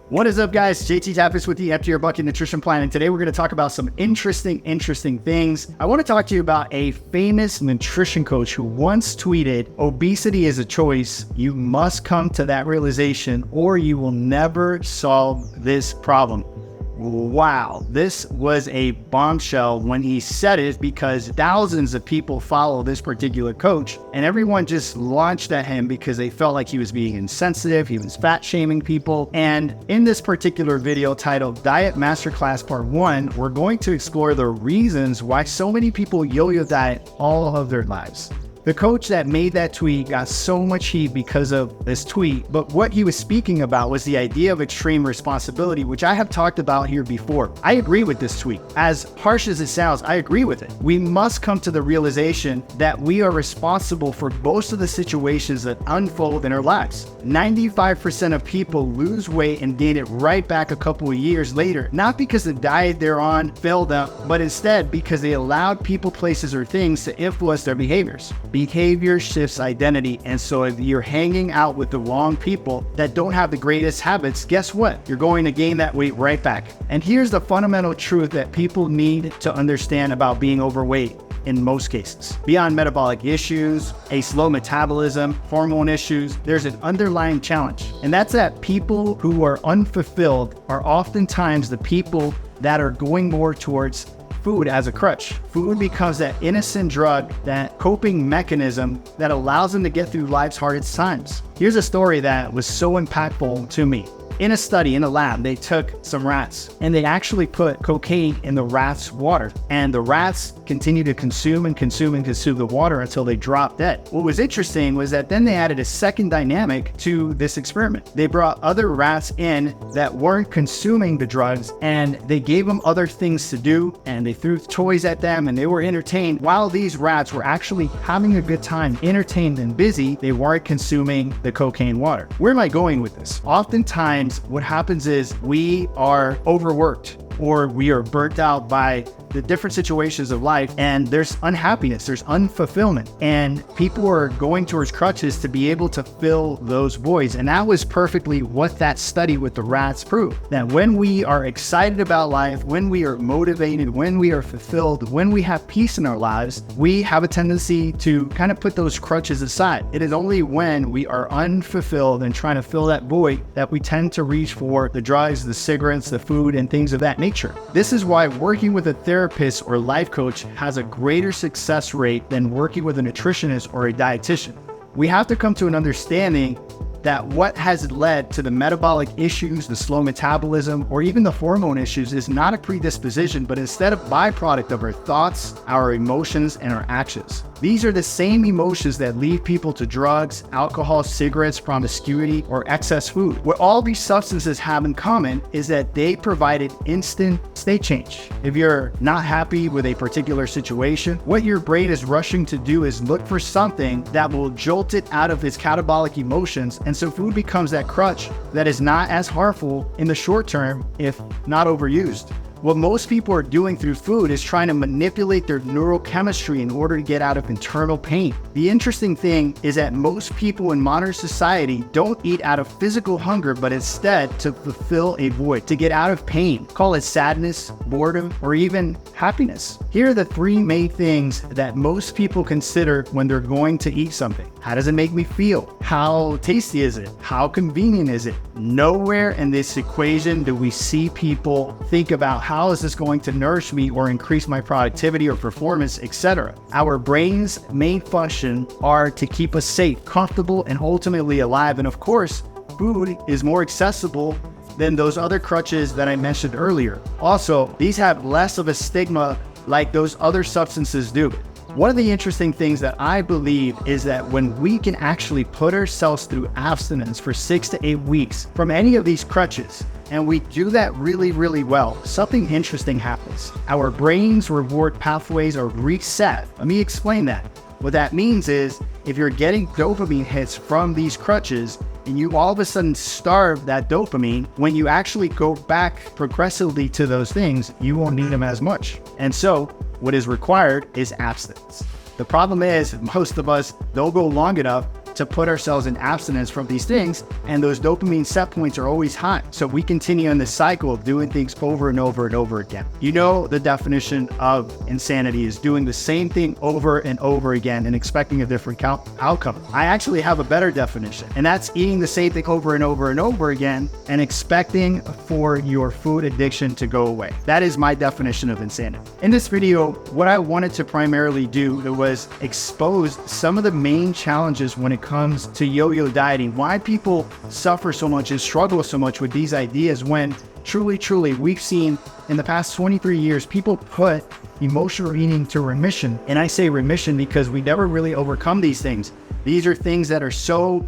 What is up, guys? JT Tapias with the Empty Your Bucket Nutrition Plan, and today we're going to talk about some interesting things. I want to talk to you about a famous nutrition coach who once tweeted, "Obesity is a choice. You must come to that realization or you will never solve this problem." Wow, this was a bombshell when he said it, because thousands of people follow this particular coach and everyone just launched at him because they felt like he was being insensitive, he was fat shaming people. And in this particular video titled Diet Masterclass Part 1, we're going to explore the reasons why so many people yo-yo diet all of their lives. The coach that made that tweet got so much heat because of this tweet, but what he was speaking about was the idea of extreme responsibility, which I have talked about here before. I agree with this tweet. As harsh as it sounds, I agree with it. We must come to the realization that we are responsible for most of the situations that unfold in our lives. 95% of people lose weight and gain it right back a couple of years later, not because the diet they're on failed them, but instead because they allowed people, places, or things to influence their behaviors. Behavior shifts identity, and so if you're hanging out with the wrong people that don't have the greatest habits, guess what? You're going to gain that weight right back. And here's the fundamental truth that people need to understand about being overweight in most cases. Beyond metabolic issues, a slow metabolism, hormone issues, there's an underlying challenge. And that's that people who are unfulfilled are oftentimes the people that are going more towards food as a crutch. Food becomes that innocent drug, that coping mechanism that allows them to get through life's hardest times. Here's a story that was so impactful to me. In a study in a lab, they took some rats and they actually put cocaine in the rats' water, and the rats continued to consume the water until they dropped dead. What was interesting was that then they added a second dynamic to this experiment. They brought other rats in that weren't consuming the drugs, and they gave them other things to do, and they threw toys at them, and they were entertained. While these rats were actually having a good time, entertained and busy, they weren't consuming the cocaine water. Where am I going with this? Oftentimes, what happens is we are overworked or we are burnt out by the different situations of life, and there's unhappiness, there's unfulfillment, and people are going towards crutches to be able to fill those voids. And that was perfectly what that study with the rats proved, that when we are excited about life, when we are motivated, when we are fulfilled, when we have peace in our lives, we have a tendency to kind of put those crutches aside. It is only when we are unfulfilled and trying to fill that void that we tend to reach for the drugs, the cigarettes, the food, and things of that nature. This is why working with a therapist or life coach has a greater success rate than working with a nutritionist or a dietitian. We have to come to an understanding that what has led to the metabolic issues, the slow metabolism, or even the hormone issues is not a predisposition, but instead a byproduct of our thoughts, our emotions, and our actions. These are the same emotions that lead people to drugs, alcohol, cigarettes, promiscuity, or excess food. What all these substances have in common is that they provided instant state change. If you're not happy with a particular situation, what your brain is rushing to do is look for something that will jolt it out of its catabolic emotions, and so food becomes that crutch that is not as harmful in the short term if not overused. What most people are doing through food is trying to manipulate their neurochemistry in order to get out of internal pain. The interesting thing is that most people in modern society don't eat out of physical hunger, but instead to fulfill a void, to get out of pain. Call it sadness, boredom, or even happiness. Here are the three main things that most people consider when they're going to eat something. How does it make me feel? How tasty is it? How convenient is it? Nowhere in this equation do we see people think about how is this going to nourish me or increase my productivity or performance, etc. Our brain's main function are to keep us safe, comfortable, and ultimately alive. And of course, food is more accessible than those other crutches that I mentioned earlier. Also, these have less of a stigma like those other substances do. One of the interesting things that I believe is that when we can actually put ourselves through abstinence for 6 to 8 weeks from any of these crutches, and we do that really well, something interesting happens. Our brain's reward pathways are reset. Let me explain that. What that means is if you're getting dopamine hits from these crutches and you all of a sudden starve that dopamine, when you actually go back progressively to those things, you won't need them as much. And so what is required is abstinence. The problem is most of us don't go long enough to put ourselves in abstinence from these things, and those dopamine set points are always high. So we continue in this cycle of doing things over and over and over again. You know, the definition of insanity is doing the same thing over and over again and expecting a different outcome. I actually have a better definition, and that's eating the same thing over and over and over again and expecting for your food addiction to go away. That is my definition of insanity. In this video, what I wanted to primarily do was expose some of the main challenges when it comes to yo-yo dieting, why people suffer so much and struggle so much with these ideas when truly, we've seen in the past 23 years, people put emotional eating to remission. And I say remission because we never really overcome these things. These are things that are so,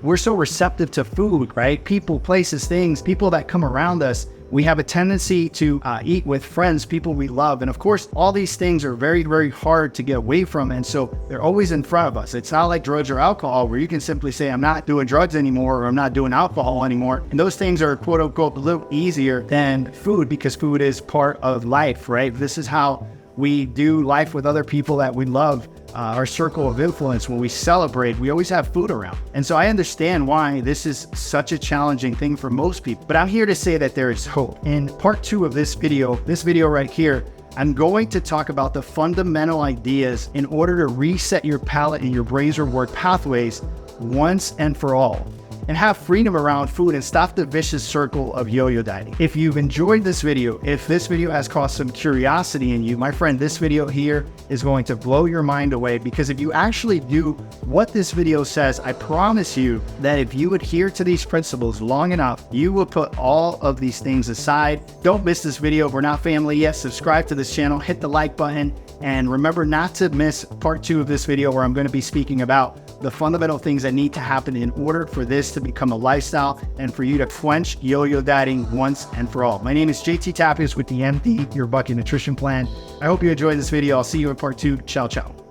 we're so receptive to food, right? People, places, things, people that come around us. We have a tendency to eat with friends, people we love. And of course, all these things are very hard to get away from. And so they're always in front of us. It's not like drugs or alcohol where you can simply say, I'm not doing drugs anymore, or I'm not doing alcohol anymore. And those things are quote unquote a little easier than food because food is part of life, right? This is how we do life with other people that we love. Our circle of influence, when we celebrate, we always have food around. And so I understand why this is such a challenging thing for most people. But I'm here to say that there is hope. In part 2 of this video right here, I'm going to talk about the fundamental ideas in order to reset your palate and your brain's reward pathways once and for all, and have freedom around food and stop the vicious circle of yo-yo dieting. If you've enjoyed this video, if this video has caused some curiosity in you, my friend, this video here is going to blow your mind away, because if you actually do what this video says, I promise you that if you adhere to these principles long enough, you will put all of these things aside. Don't miss this video. If we're not family yet, subscribe to this channel, hit the like button, and remember not to miss part 2 of this video where I'm going to be speaking about the fundamental things that need to happen in order for this to become a lifestyle and for you to quench yo-yo dieting once and for all. My name is JT Tapias with the MD, your Bucket Nutrition Plan. I hope you enjoyed this video. I'll see you in part 2. Ciao.